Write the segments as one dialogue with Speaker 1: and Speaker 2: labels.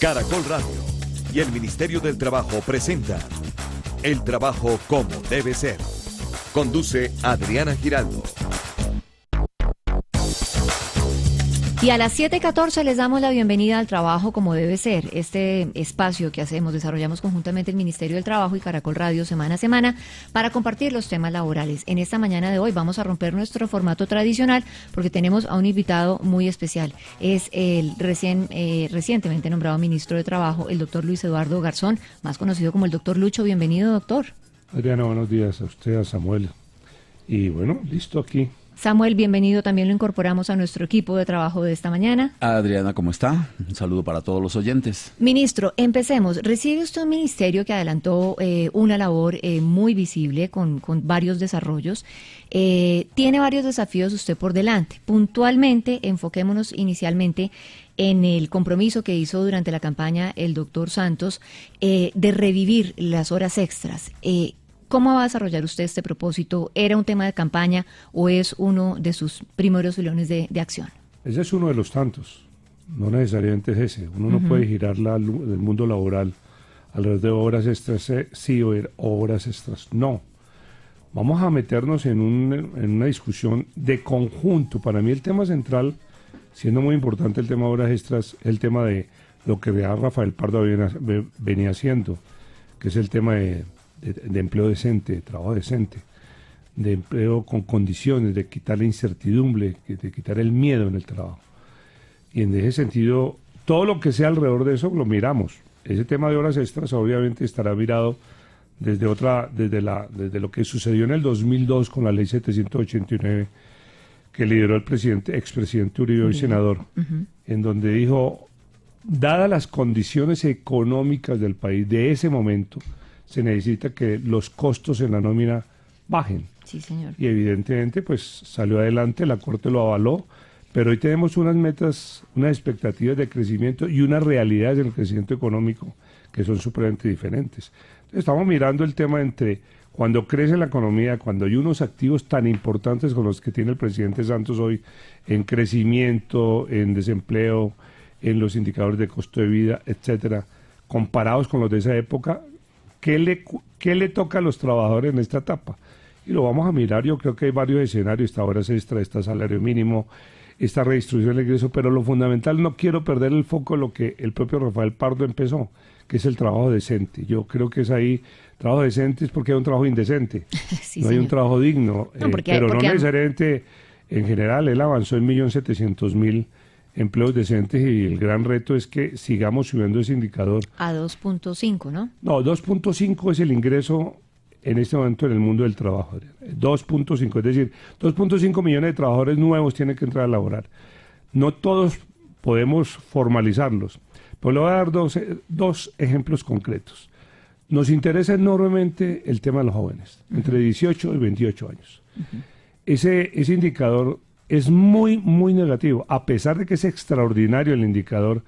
Speaker 1: Caracol Radio y el Ministerio del Trabajo presenta El Trabajo como debe ser. Conduce Adriana Giraldo.
Speaker 2: Y a las 7:14 les damos la bienvenida al Trabajo como debe ser, este espacio que desarrollamos conjuntamente el Ministerio del Trabajo y Caracol Radio semana a semana para compartir los temas laborales. En esta mañana de hoy vamos a romper nuestro formato tradicional porque tenemos a un invitado muy especial. Es el recientemente nombrado ministro de Trabajo, el doctor Luis Eduardo Garzón, más conocido como el doctor Lucho. Bienvenido, doctor.
Speaker 3: Adriana, buenos días a usted, a Samuel. Y bueno, listo aquí.
Speaker 2: Samuel, bienvenido, también lo incorporamos a nuestro equipo de trabajo de esta mañana.
Speaker 4: Adriana, ¿cómo está? Un saludo para todos los oyentes.
Speaker 2: Ministro, empecemos. Recibe usted un ministerio que adelantó una labor muy visible con varios desarrollos. Tiene varios desafíos usted por delante. Puntualmente, enfoquémonos inicialmente en el compromiso que hizo durante la campaña el doctor Santos de revivir las horas extras. ¿Cómo va a desarrollar usted este propósito? ¿Era un tema de campaña o es uno de sus primeros filones de acción?
Speaker 3: Ese es uno de los tantos, no necesariamente es ese. Uno no puede girar el mundo laboral alrededor de horas extras sí o horas extras no. Vamos a meternos en una discusión de conjunto. Para mí el tema central, siendo muy importante el tema de horas extras, es el tema de lo que Rafael Pardo venía haciendo, que es el tema de empleo decente, de trabajo decente, de empleo con condiciones, de quitar la incertidumbre, de quitar el miedo en el trabajo. Y en ese sentido, todo lo que sea alrededor de eso lo miramos. Ese tema de horas extras obviamente estará mirado desde lo que sucedió en el 2002 con la ley 789 que lideró el expresidente Uribe, hoy senador, en donde dijo, dadas las condiciones económicas del país de ese momento, se necesita que los costos en la nómina bajen.
Speaker 2: Sí, señor. Y
Speaker 3: evidentemente, pues salió adelante, la Corte lo avaló, pero hoy tenemos unas metas, unas expectativas de crecimiento y unas realidades del crecimiento económico que son supremamente diferentes. Entonces, estamos mirando el tema entre cuando crece la economía, cuando hay unos activos tan importantes como los que tiene el presidente Santos hoy en crecimiento, en desempleo, en los indicadores de costo de vida, etcétera, comparados con los de esa época. ¿Qué le toca a los trabajadores en esta etapa? Y lo vamos a mirar. Yo creo que hay varios escenarios, esta horas extra, este salario mínimo, esta redistribución del ingreso, pero lo fundamental, no quiero perder el foco de lo que el propio Rafael Pardo empezó, que es el trabajo decente. Yo creo que es ahí, trabajo decente es porque hay un trabajo indecente, sí, no hay un trabajo digno, pero no necesariamente, en general, él avanzó en 1.700.000 empleos decentes y el gran reto es que sigamos subiendo ese indicador.
Speaker 2: A 2.5, ¿no?
Speaker 3: No, 2.5 es el ingreso en este momento en el mundo del trabajo. 2.5, es decir, 2.5 millones de trabajadores nuevos tienen que entrar a laborar. No todos podemos formalizarlos, pero le voy a dar dos ejemplos concretos. Nos interesa enormemente el tema de los jóvenes, entre 18 y 28 años. Ese indicador es muy, muy negativo, a pesar de que es extraordinario el indicador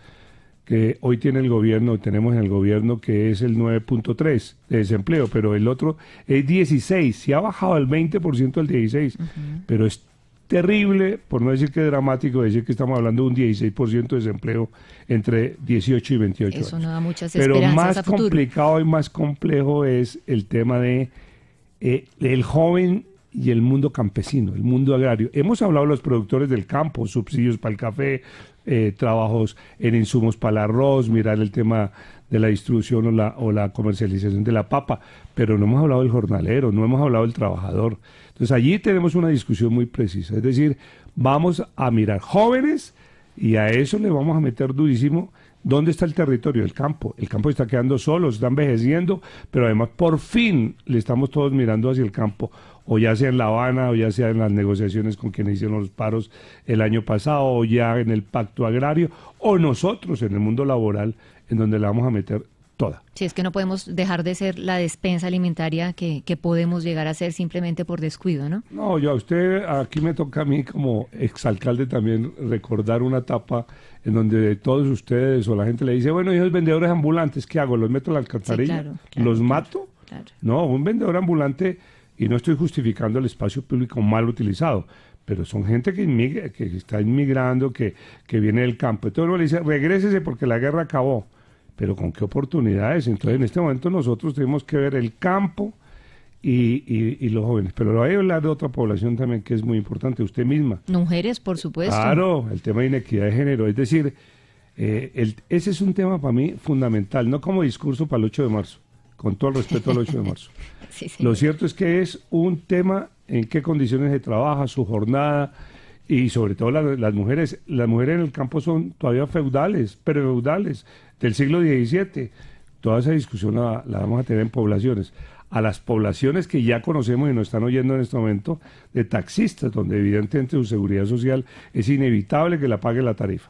Speaker 3: que hoy tiene el gobierno, tenemos en el gobierno, que es el 9.3 de desempleo, pero el otro es 16, se ha bajado el 20% al 16, pero es terrible, por no decir que es dramático, decir que estamos hablando de un 16% de desempleo entre 18 y 28 años.
Speaker 2: Eso no da muchas
Speaker 3: esperanzas. Pero más
Speaker 2: a futuro.
Speaker 3: Complicado y más complejo es el tema de el joven y el mundo campesino, el mundo agrario. Hemos hablado de los productores del campo, subsidios para el café, trabajos en insumos para el arroz, mirar el tema de la distribución o la comercialización de la papa, pero no hemos hablado del jornalero, no hemos hablado del trabajador. Entonces allí tenemos una discusión muy precisa, es decir, vamos a mirar jóvenes y a eso le vamos a meter durísimo. ¿Dónde está el territorio? El campo. El campo está quedando solo, está envejeciendo, pero además por fin le estamos todos mirando hacia el campo, o ya sea en La Habana, o ya sea en las negociaciones con quienes hicieron los paros el año pasado, o ya en el pacto agrario, o nosotros en el mundo laboral, en donde le vamos a meter toda.
Speaker 2: Sí, es que no podemos dejar de ser la despensa alimentaria que podemos llegar a ser simplemente por descuido, ¿no?
Speaker 3: No, yo a usted, aquí me toca a mí como exalcalde también recordar una etapa en donde todos ustedes o la gente le dice, bueno, esos vendedores ambulantes, ¿qué hago? ¿Los meto en la alcantarilla? Sí, claro, ¿los mato? Claro. No, un vendedor ambulante, y no estoy justificando el espacio público mal utilizado, pero son gente que inmigra, que está inmigrando, que viene del campo. Entonces uno le dice, regrésese porque la guerra acabó. pero con qué oportunidades. Entonces, en este momento nosotros tenemos que ver el campo y los jóvenes. Pero lo voy a hablar de otra población también que es muy importante, usted misma.
Speaker 2: Mujeres, por supuesto.
Speaker 3: Claro, el tema de inequidad de género. Es decir, ese es un tema para mí fundamental, no como discurso para el 8 de marzo, con todo el respeto al 8 de marzo.
Speaker 2: Sí,
Speaker 3: Lo cierto es que es un tema en qué condiciones se trabaja, su jornada, y sobre todo las mujeres. Las mujeres en el campo son todavía feudales, prefeudales, del siglo XVII. Toda esa discusión la vamos a tener en poblaciones. A las poblaciones que ya conocemos y nos están oyendo en este momento, de taxistas, donde evidentemente su seguridad social es inevitable que la pague la tarifa.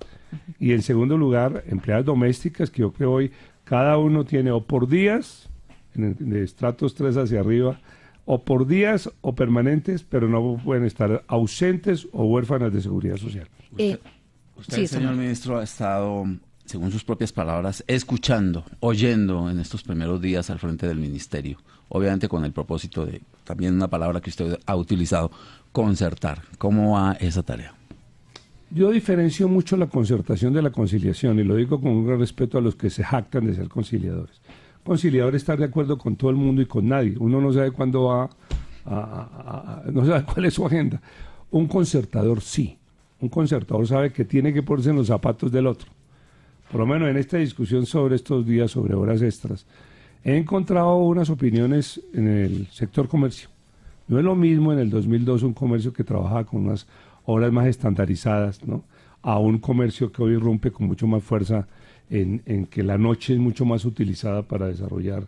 Speaker 3: Y en segundo lugar, empleadas domésticas, que yo creo hoy cada uno tiene o por días, de estratos 3 hacia arriba, o por días o permanentes, pero no pueden estar ausentes o huérfanas de seguridad social.
Speaker 4: Usted sí, señor ministro, ha estado, según sus propias palabras, escuchando, oyendo en estos primeros días al frente del ministerio, obviamente con el propósito de, también una palabra que usted ha utilizado, concertar. ¿Cómo va esa tarea?
Speaker 3: Yo diferencio mucho la concertación de la conciliación, y lo digo con un gran respeto a los que se jactan de ser conciliadores. Conciliador es estar de acuerdo con todo el mundo y con nadie. Uno no sabe cuándo va no sabe cuál es su agenda. Un concertador sí. Un concertador sabe que tiene que ponerse en los zapatos del otro. Por lo menos en esta discusión sobre estos días, sobre horas extras, he encontrado unas opiniones en el sector comercio. No es lo mismo en el 2002 un comercio que trabajaba con unas horas más estandarizadas, ¿no?, a un comercio que hoy irrumpe con mucho más fuerza en que la noche es mucho más utilizada para desarrollar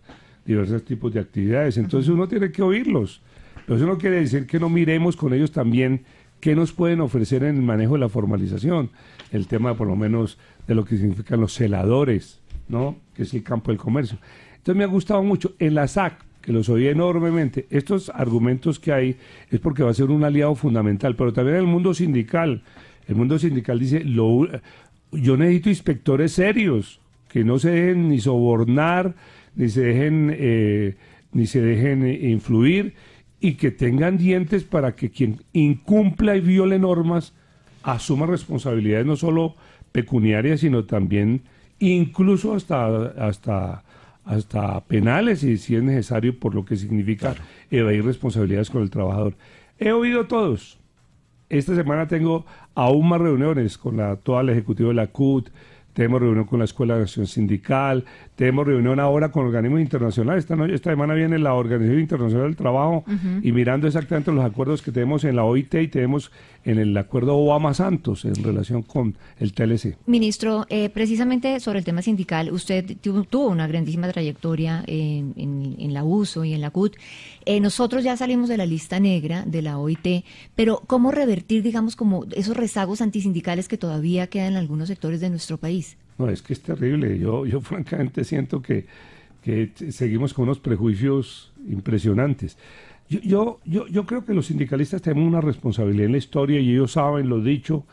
Speaker 3: diversos tipos de actividades. Entonces uno tiene que oírlos. Pero eso no quiere decir que no miremos con ellos también qué nos pueden ofrecer en el manejo de la formalización. El tema, por lo menos, de lo que significan los celadores, ¿no?, que es el campo del comercio. Entonces me ha gustado mucho. En la SAC, que los oí enormemente, estos argumentos que hay es porque va a ser un aliado fundamental, pero también en el mundo sindical. El mundo sindical dice, yo necesito inspectores serios, que no se dejen ni sobornar, ni se dejen influir, y que tengan dientes para que quien incumpla y viole normas asuma responsabilidades no solo pecuniarias, sino también incluso hasta penales, si es necesario, por lo que significa evadir responsabilidades con el trabajador. He oído todos. Esta semana tengo aún más reuniones con toda la ejecutiva de la CUT, tenemos reunión con la Escuela de Acción Sindical, tenemos reunión ahora con organismos internacionales. Esta semana viene la Organización Internacional del Trabajo, y mirando exactamente los acuerdos que tenemos en la OIT y tenemos en el acuerdo Obama-Santos en relación con el TLC.
Speaker 2: Ministro, precisamente sobre el tema sindical, usted tuvo una grandísima trayectoria en la USO y en la CUT. Nosotros ya salimos de la lista negra de la OIT, pero ¿cómo revertir, digamos, como esos rezagos antisindicales que todavía quedan en algunos sectores de nuestro país?
Speaker 3: No, es que es terrible. Yo francamente siento que seguimos con unos prejuicios impresionantes. Yo creo que los sindicalistas tenemos una responsabilidad en la historia, y ellos saben, lo dicho,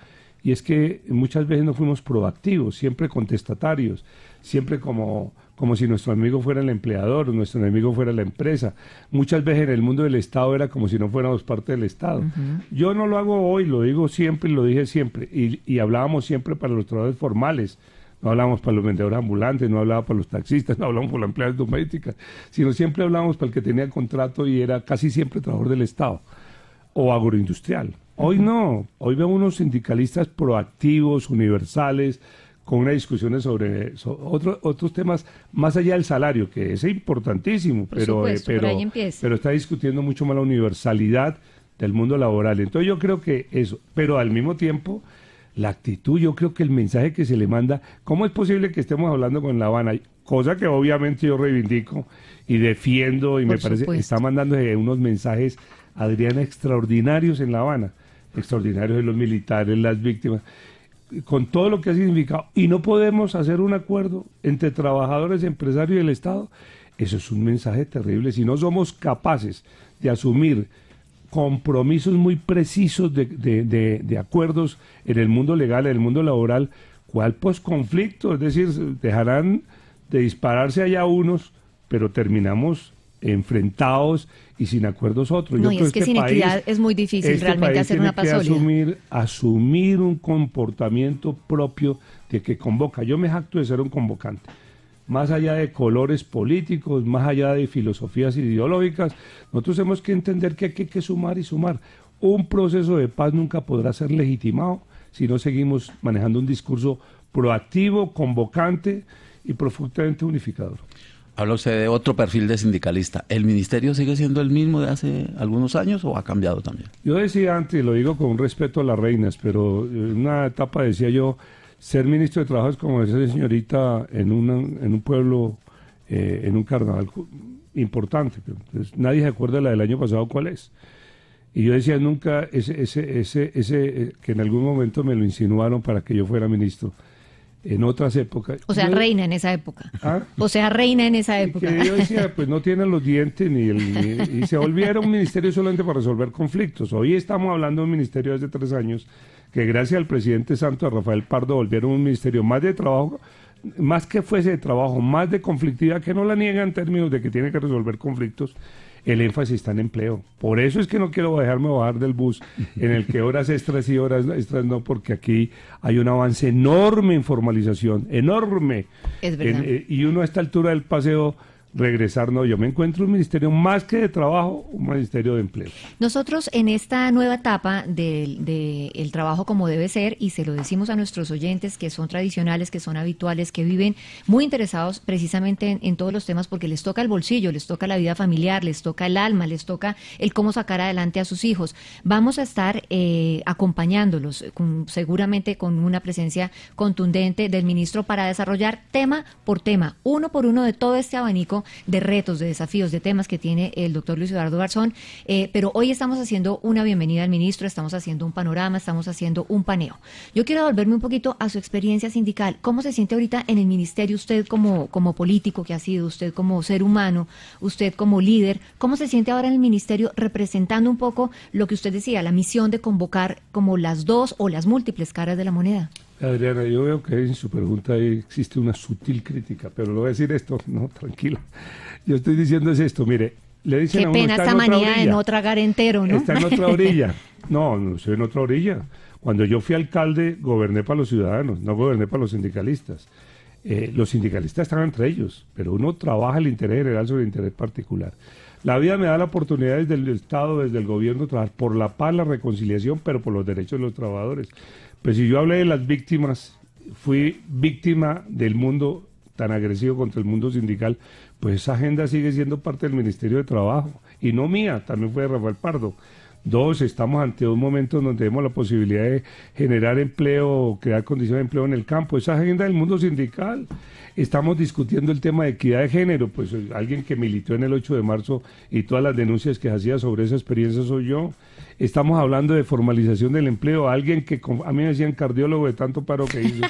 Speaker 3: y es que muchas veces no fuimos proactivos, siempre contestatarios, siempre como si nuestro amigo fuera el empleador, nuestro enemigo fuera la empresa. Muchas veces en el mundo del Estado era como si no fuéramos parte del Estado. Yo no lo hago hoy, lo digo siempre y lo dije siempre, y hablábamos siempre para los trabajadores formales. No hablábamos para los vendedores ambulantes, no hablábamos para los taxistas, no hablábamos para las empleadas domésticas, sino siempre hablábamos para el que tenía contrato y era casi siempre trabajador del Estado o agroindustrial. Hoy no, hoy veo unos sindicalistas proactivos, universales, con unas discusiones sobre otros temas más allá del salario, que es importantísimo, pero está discutiendo mucho más la universalidad del mundo laboral. Entonces yo creo que eso, pero al mismo tiempo la actitud, yo creo que el mensaje que se le manda, ¿cómo es posible que estemos hablando con La Habana? Cosa que obviamente yo reivindico y defiendo, y me parece que está mandando unos mensajes, Adriana, extraordinarios en La Habana, extraordinarios de los militares, las víctimas, con todo lo que ha significado, y no podemos hacer un acuerdo entre trabajadores, empresarios y el Estado. Eso es un mensaje terrible. Si no somos capaces de asumir compromisos muy precisos de acuerdos en el mundo legal, en el mundo laboral, ¿cuál posconflicto? Es decir, dejarán de dispararse allá unos, pero terminamos enfrentados y sin acuerdos otros.
Speaker 2: No, y es que sin equidad es muy difícil realmente hacer una paz sólida.
Speaker 3: Asumir un comportamiento propio de que convoca. Yo me jacto de ser un convocante. más allá de colores políticos, más allá de filosofías ideológicas. Nosotros tenemos que entender que aquí hay que sumar y sumar. Un proceso de paz nunca podrá ser legitimado si no seguimos manejando un discurso proactivo, convocante y profundamente unificador.
Speaker 4: Habla usted de otro perfil de sindicalista. ¿El ministerio sigue siendo el mismo de hace algunos años o ha cambiado también?
Speaker 3: Yo decía antes, lo digo con respeto a las reinas, pero en una etapa decía yo, ser ministro de Trabajo es como esa señorita en un pueblo, en un carnaval importante. Entonces, nadie se acuerda de la del año pasado cuál es. Y yo decía nunca ese que en algún momento me lo insinuaron para que yo fuera ministro. En otras épocas.
Speaker 2: O sea, reina en esa época. ¿Ah? O sea, reina en esa época.
Speaker 3: Que yo decía, pues no tienen los dientes y se volviera un ministerio solamente para resolver conflictos. Hoy estamos hablando de un ministerio desde 3 años que gracias al presidente Santos, a Rafael Pardo, volvieron un ministerio más de trabajo, más que fuese de trabajo, más de conflictividad, que no la niegan en términos de que tiene que resolver conflictos. El énfasis está en empleo. Por eso es que no quiero dejarme bajar del bus en el que horas extras y horas extras no, porque aquí hay un avance enorme en formalización, enorme.
Speaker 2: Es verdad.
Speaker 3: Y uno a esta altura del paseo regresar, no, yo me encuentro un ministerio más que de trabajo, un ministerio de empleo.
Speaker 2: Nosotros en esta nueva etapa del trabajo como debe ser, y se lo decimos a nuestros oyentes que son tradicionales, que son habituales, que viven muy interesados precisamente en todos los temas, porque les toca el bolsillo, les toca la vida familiar, les toca el alma, les toca el cómo sacar adelante a sus hijos. Vamos a estar acompañándolos seguramente con una presencia contundente del ministro para desarrollar tema por tema, uno por uno de todo este abanico de retos, de desafíos, de temas que tiene el doctor Luis Eduardo Garzón, pero hoy estamos haciendo una bienvenida al ministro, estamos haciendo un panorama, estamos haciendo un paneo. Yo quiero volverme un poquito a su experiencia sindical. ¿Cómo se siente ahorita en el ministerio usted como político que ha sido, usted como ser humano, usted como líder? ¿Cómo se siente ahora en el ministerio representando un poco lo que usted decía, la misión de convocar como las dos o las múltiples caras de la moneda?
Speaker 3: Adriana, yo veo que en su pregunta existe una sutil crítica, pero le voy a decir esto, no, tranquilo. Yo estoy diciendo es esto, mire, le dicen a uno,
Speaker 2: qué pena esta manía de no tragar entero, ¿no?
Speaker 3: Está en otra orilla. No estoy en otra orilla. Cuando yo fui alcalde, goberné para los ciudadanos, no goberné para los sindicalistas. Los sindicalistas están entre ellos, pero uno trabaja el interés general sobre el interés particular. La vida me da la oportunidad desde el Estado, desde el gobierno, trabajar por la paz, la reconciliación, pero por los derechos de los trabajadores. Pues si yo hablé de las víctimas, fui víctima del mundo tan agresivo contra el mundo sindical, pues esa agenda sigue siendo parte del Ministerio de Trabajo, y no mía, también fue de Rafael Pardo. 2, estamos ante un momento donde tenemos la posibilidad de generar empleo, crear condiciones de empleo en el campo, esa agenda del mundo sindical. Estamos discutiendo el tema de equidad de género, pues alguien que militó en el 8 de marzo y todas las denuncias que hacía sobre esa experiencia soy yo. Estamos hablando de formalización del empleo, alguien que a mí me decían cardiólogo de tanto paro que hizo,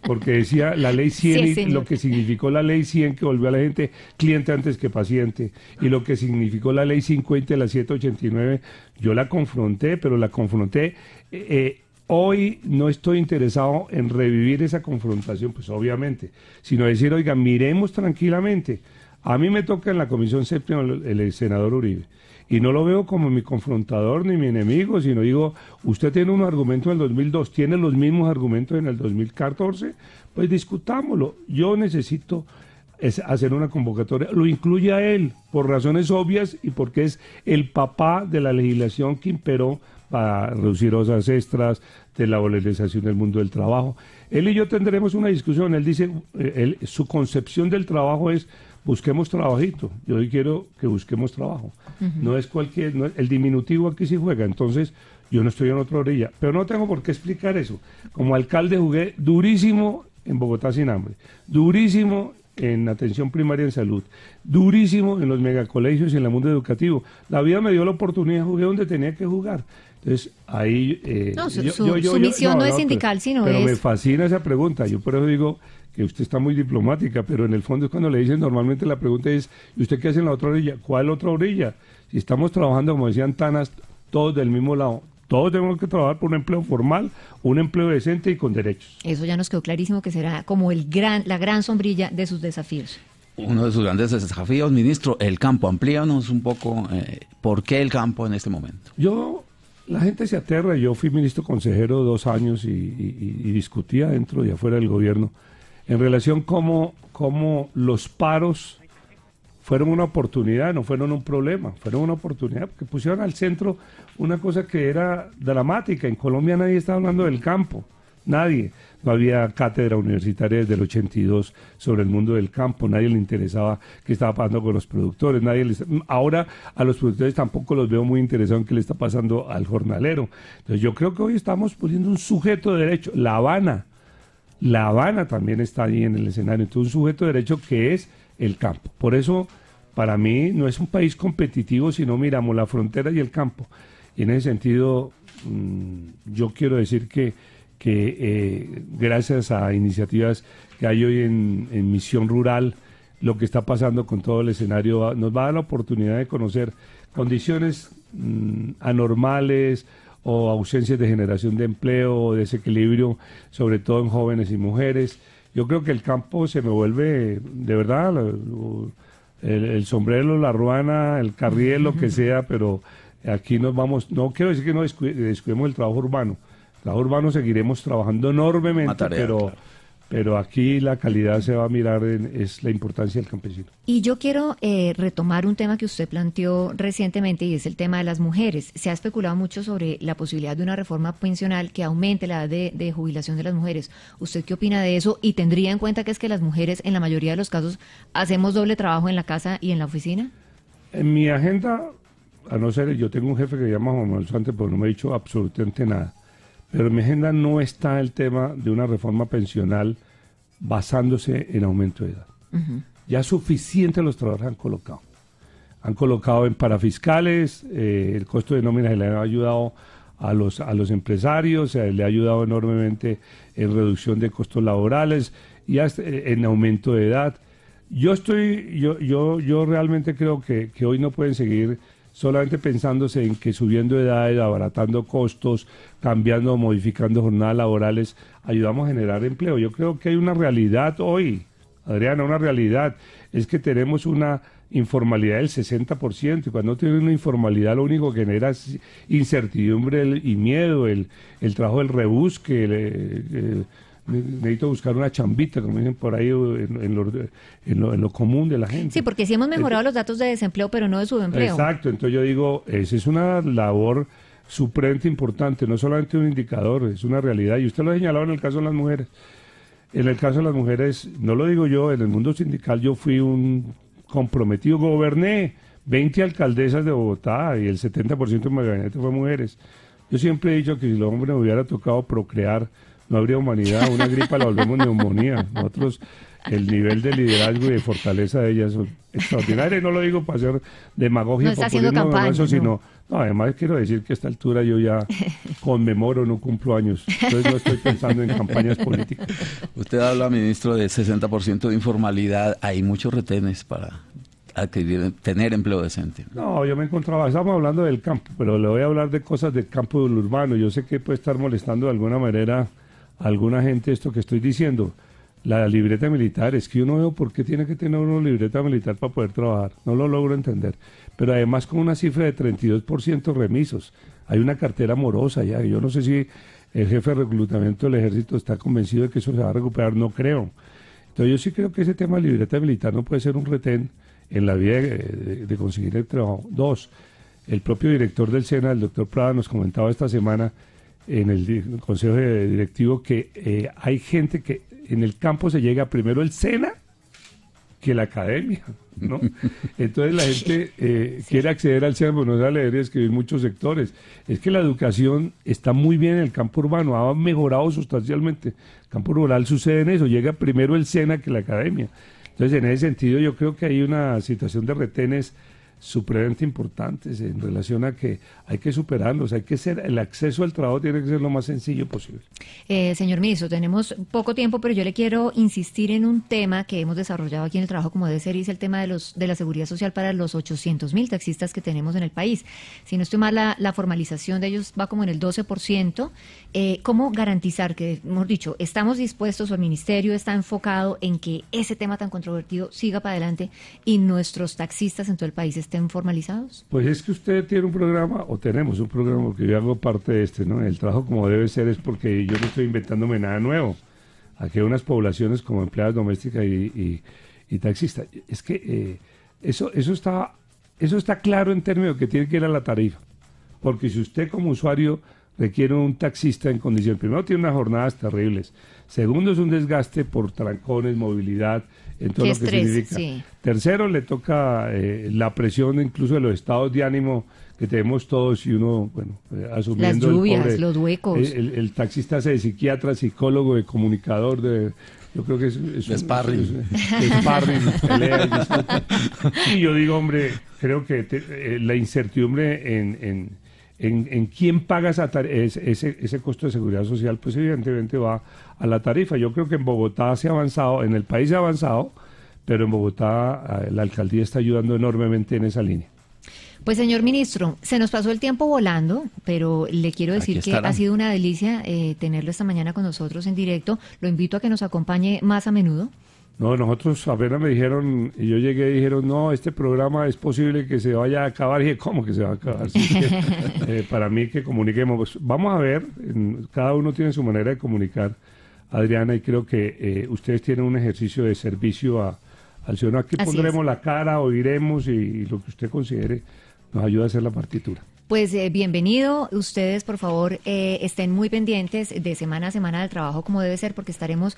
Speaker 3: porque decía la ley 100 sí, y lo que significó la ley 100 que volvió a la gente cliente antes que paciente, y lo que significó la ley 50 y la 789, yo la confronté, pero la confronté. Hoy no estoy interesado en revivir esa confrontación, pues obviamente, sino decir, oiga, miremos tranquilamente. A mí me toca en la Comisión Séptima el senador Uribe, y no lo veo como mi confrontador ni mi enemigo, sino digo, usted tiene un argumento en el 2002, tiene los mismos argumentos en el 2014, pues discutámoslo. Yo necesito hacer una convocatoria, lo incluye a él, por razones obvias y porque es el papá de la legislación que imperó para reducir horas extras, de la valorización del mundo del trabajo. Él y yo tendremos una discusión. Él dice, su concepción del trabajo es busquemos trabajito. Yo hoy quiero que busquemos trabajo. No es cualquier, el diminutivo aquí sí juega. Entonces, yo no estoy en otra orilla. Pero no tengo por qué explicar eso. Como alcalde jugué durísimo en Bogotá sin hambre, durísimo en atención primaria en salud, durísimo en los megacolegios y en el mundo educativo. La vida me dio la oportunidad, jugué donde tenía que jugar. Entonces, ahí...
Speaker 2: su misión no es sindical, sino
Speaker 3: pero
Speaker 2: es...
Speaker 3: me fascina esa pregunta. Yo por eso digo que usted está muy diplomática, pero en el fondo es cuando le dicen, normalmente la pregunta es, ¿y usted qué hace en la otra orilla? ¿Cuál otra orilla? Si estamos trabajando, como decían Tanas, todos del mismo lado. Todos tenemos que trabajar por un empleo formal, un empleo decente y con derechos.
Speaker 2: Eso ya nos quedó clarísimo que será como la gran sombrilla de sus desafíos.
Speaker 4: Uno de sus grandes desafíos, ministro, el campo. Amplíanos un poco por qué el campo en este momento.
Speaker 3: La gente se aterra. Yo fui ministro consejero 2 años y discutía dentro y afuera del gobierno. en relación cómo los paros fueron una oportunidad, no fueron un problema, fueron una oportunidad, porque pusieron al centro una cosa que era dramática. En Colombia nadie estaba hablando del campo, nadie. No había cátedra universitaria desde el 82 sobre el mundo del campo, nadie le interesaba qué estaba pasando con los productores, ahora a los productores tampoco los veo muy interesados en qué le está pasando al jornalero. Entonces yo creo que hoy estamos poniendo un sujeto de derecho, La Habana también está ahí en el escenario, entonces un sujeto de derecho que es el campo. Por eso, para mí, no es un país competitivo, sino miramos la frontera y el campo. Y en ese sentido, yo quiero decir que gracias a iniciativas que hay hoy en Misión Rural, lo que está pasando con todo el escenario nos va a dar la oportunidad de conocer condiciones anormales o ausencias de generación de empleo o desequilibrio, sobre todo en jóvenes y mujeres. Yo creo que el campo se me vuelve, de verdad, el sombrero, la ruana, el carriel, lo que sea, pero aquí nos vamos, no quiero decir que no descuidemos el trabajo urbano. El trabajo urbano seguiremos trabajando enormemente, pero aquí la calidad se va a mirar, es la importancia del campesino.
Speaker 2: Y yo quiero retomar un tema que usted planteó recientemente y es el tema de las mujeres. Se ha especulado mucho sobre la posibilidad de una reforma pensional que aumente la edad de jubilación de las mujeres. ¿Usted qué opina de eso? ¿Y tendría en cuenta que es que las mujeres en la mayoría de los casos hacemos doble trabajo en la casa y en la oficina?
Speaker 3: En mi agenda, a no ser, yo tengo un jefe que se llama Juan Manuel Santos, pero no me ha dicho absolutamente nada. Pero en mi agenda no está el tema de una reforma pensional basándose en aumento de edad. Ya suficiente los trabajadores han colocado en parafiscales, el costo de nómina se le ha ayudado a los empresarios, le ha ayudado enormemente en reducción de costos laborales y hasta en aumento de edad. Yo realmente creo que hoy no pueden seguir solamente pensándose en que subiendo edades, abaratando costos, cambiando, modificando jornadas laborales, ayudamos a generar empleo. Yo creo que hay una realidad hoy, Adriana, una realidad, es que tenemos una informalidad del 60%, y cuando tiene una informalidad lo único que genera es incertidumbre y miedo, el trabajo del rebusque, necesito buscar una chambita, como dicen por ahí, en lo común de la gente.
Speaker 2: Sí, porque sí hemos mejorado los datos de desempleo, pero no de subempleo.
Speaker 3: Exacto, entonces yo digo, esa es una labor supremamente importante, no solamente un indicador, es una realidad, y usted lo ha señalado en el caso de las mujeres. En el caso de las mujeres, no lo digo yo, en el mundo sindical yo fui un comprometido, goberné 20 alcaldesas de Bogotá y el 70% de mi gabinete fue mujeres. Yo siempre he dicho que si los hombres me hubiera tocado procrear, no habría humanidad, una gripa la volvemos neumonía. Nosotros, el nivel de liderazgo y de fortaleza de ellas es extraordinario, y no lo digo para hacer demagogia,
Speaker 2: no está haciendo campaña,
Speaker 3: sino, además quiero decir que a esta altura yo ya conmemoro, no cumplo años, entonces no estoy pensando en campañas políticas.
Speaker 4: Usted habla, ministro, de 60% de informalidad, hay muchos retenes para tener empleo decente.
Speaker 3: No, yo me encontraba, estamos hablando del campo, pero le voy a hablar de cosas del campo del urbano. Yo sé que puede estar molestando de alguna manera a alguna gente esto que estoy diciendo. La libreta militar, es que yo no veo por qué tiene que tener uno libreta militar para poder trabajar, no lo logro entender. Pero además con una cifra de 32% remisos, hay una cartera morosa ya, yo no sé si el jefe de reclutamiento del ejército está convencido de que eso se va a recuperar, no creo. Entonces yo sí creo que ese tema de libreta militar no puede ser un retén en la vía de conseguir el trabajo. Dos, el propio director del SENA, el doctor Prada, nos comentaba esta semana en el consejo directivo que hay gente que en el campo se llega primero el SENA que la academia, ¿no? Entonces la gente quiere acceder al SENA, pero no sabe leer y escribir muchos sectores. Es que la educación está muy bien en el campo urbano, ha mejorado sustancialmente. En el campo rural sucede en eso, llega primero el SENA que la academia. Entonces, en ese sentido, yo creo que hay una situación de retenes supremamente importantes en relación a que hay que superarlos, el acceso al trabajo tiene que ser lo más sencillo posible.
Speaker 2: Señor ministro, tenemos poco tiempo, pero yo le quiero insistir en un tema que hemos desarrollado aquí en el trabajo como debe ser, y es el tema de la seguridad social para los 800.000 taxistas que tenemos en el país. Si no estoy mal, la formalización de ellos va como en el 12%. ¿Cómo garantizar que, mejor dicho, estamos dispuestos, o el ministerio está enfocado en que ese tema tan controvertido siga para adelante y nuestros taxistas en todo el país estén formalizados?
Speaker 3: Pues es que usted tiene un programa, o tenemos un programa, porque yo hago parte de ¿no? El trabajo como debe ser es porque yo no estoy inventándome nada nuevo. a unas poblaciones como empleadas domésticas y taxistas. Es que eso está claro en términos de que tiene que ir a la tarifa, porque si usted como usuario requiere un taxista en condición, primero tiene unas jornadas terribles, segundo es un desgaste por trancones, movilidad, en todo lo que significa. Sí. Tercero, le toca la presión incluso de los estados de ánimo que tenemos todos y uno, bueno, asumiendo
Speaker 2: las lluvias, los huecos.
Speaker 3: El taxista hace de psiquiatra, psicólogo, de comunicador, yo creo que es
Speaker 4: sparring.
Speaker 3: Pelea, y yo digo, hombre, creo que la incertidumbre en quién paga ese costo de seguridad social, pues evidentemente va a la tarifa. Yo creo que en Bogotá se ha avanzado, en el país se ha avanzado, pero en Bogotá la alcaldía está ayudando enormemente en esa línea.
Speaker 2: Pues señor ministro, se nos pasó el tiempo volando, pero le quiero decir que ha sido una delicia tenerlo esta mañana con nosotros en directo. Lo invito a que nos acompañe más a menudo.
Speaker 3: No, nosotros apenas me dijeron, y yo llegué y dijeron, no, este programa es posible que se vaya a acabar. Y dije, ¿cómo que se va a acabar? Así que, para mí que comuniquemos. Pues, vamos a ver, cada uno tiene su manera de comunicar, Adriana, y creo que ustedes tienen un ejercicio de servicio al ciudadano. Aquí pondremos la cara, oiremos y lo que usted considere nos ayuda a hacer la partitura.
Speaker 2: Pues bienvenido. Ustedes, por favor, estén muy pendientes de semana a semana del trabajo como debe ser, porque estaremos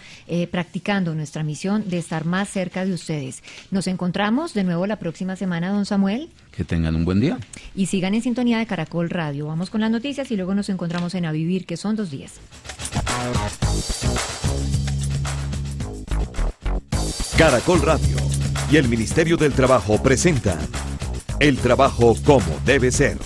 Speaker 2: practicando nuestra misión de estar más cerca de ustedes. Nos encontramos de nuevo la próxima semana, don Samuel.
Speaker 4: Que tengan un buen día.
Speaker 2: Y sigan en sintonía de Caracol Radio. Vamos con las noticias y luego nos encontramos en A Vivir, que son 2 días.
Speaker 1: Caracol Radio y el Ministerio del Trabajo presentan El Trabajo como debe ser.